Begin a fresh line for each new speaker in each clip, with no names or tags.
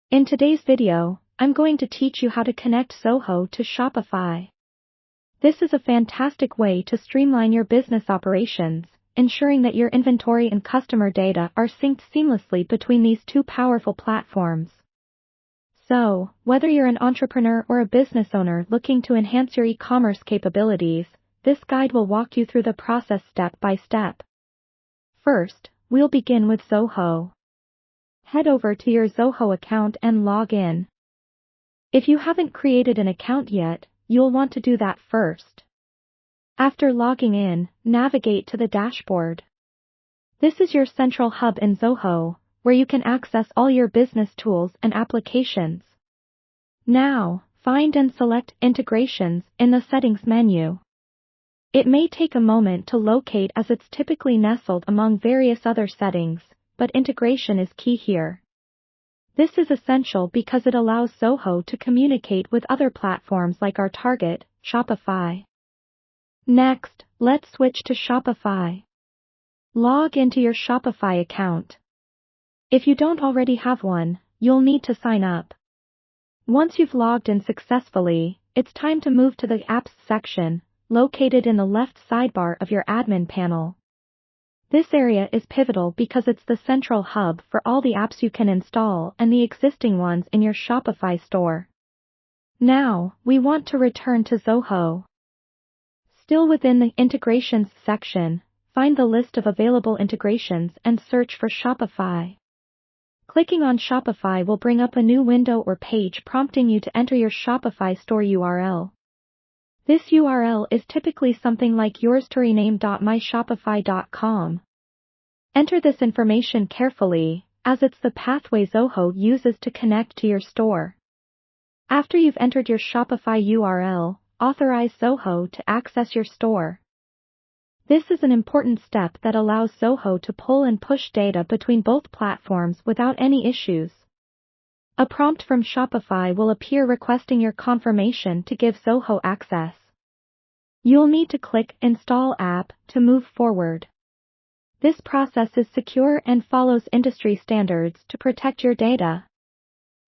In today's video, I'm going to teach you how to connect Zoho to Shopify. This is a fantastic way to streamline your business operations, ensuring that your inventory and customer data are synced seamlessly between these two powerful platforms. So, whether you're an entrepreneur or a business owner looking to enhance your e-commerce capabilities, this guide will walk you through the process step by step. First, we'll begin with Zoho. Head over to your Zoho account and log in. If you haven't created an account yet, you'll want to do that first. After logging in, navigate to the dashboard. This is your central hub in Zoho, where you can access all your business tools and applications. Now, find and select Integrations in the Settings menu. It may take a moment to locate as it's typically nestled among various other settings, but integration is key here. This is essential because it allows Zoho to communicate with other platforms like our target, Shopify. Next, let's switch to Shopify. Log into your Shopify account. If you don't already have one, you'll need to sign up. Once you've logged in successfully, it's time to move to the Apps section, located in the left sidebar of your admin panel. This area is pivotal because it's the central hub for all the apps you can install and the existing ones in your Shopify store. Now, we want to return to Zoho. Still within the Integrations section, find the list of available integrations and search for Shopify. Clicking on Shopify will bring up a new window or page prompting you to enter your Shopify store URL. This URL is typically something like yours to rename.myshopify.com. Enter this information carefully, as it's the pathway Zoho uses to connect to your store. After you've entered your Shopify URL, authorize Zoho to access your store. This is an important step that allows Zoho to pull and push data between both platforms without any issues. A prompt from Shopify will appear requesting your confirmation to give Zoho access. You'll need to click Install App to move forward. This process is secure and follows industry standards to protect your data.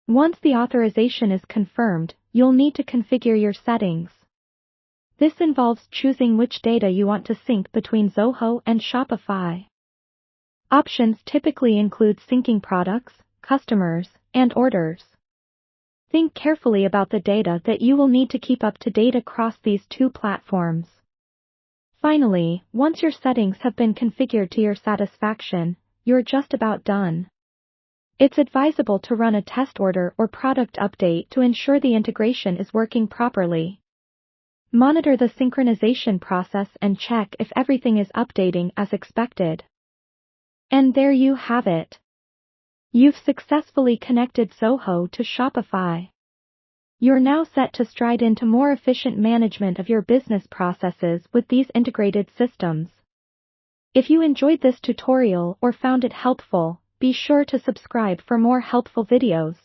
Once the authorization is confirmed, you'll need to configure your settings. This involves choosing which data you want to sync between Zoho and Shopify. Options typically include syncing products, customers, and orders. Think carefully about the data that you will need to keep up to date across these two platforms. Finally, once your settings have been configured to your satisfaction, you're just about done. It's advisable to run a test order or product update to ensure the integration is working properly. Monitor the synchronization process and check if everything is updating as expected. And there you have it. You've successfully connected Zoho to Shopify. You're now set to stride into more efficient management of your business processes with these integrated systems. If you enjoyed this tutorial or found it helpful, be sure to subscribe for more helpful videos.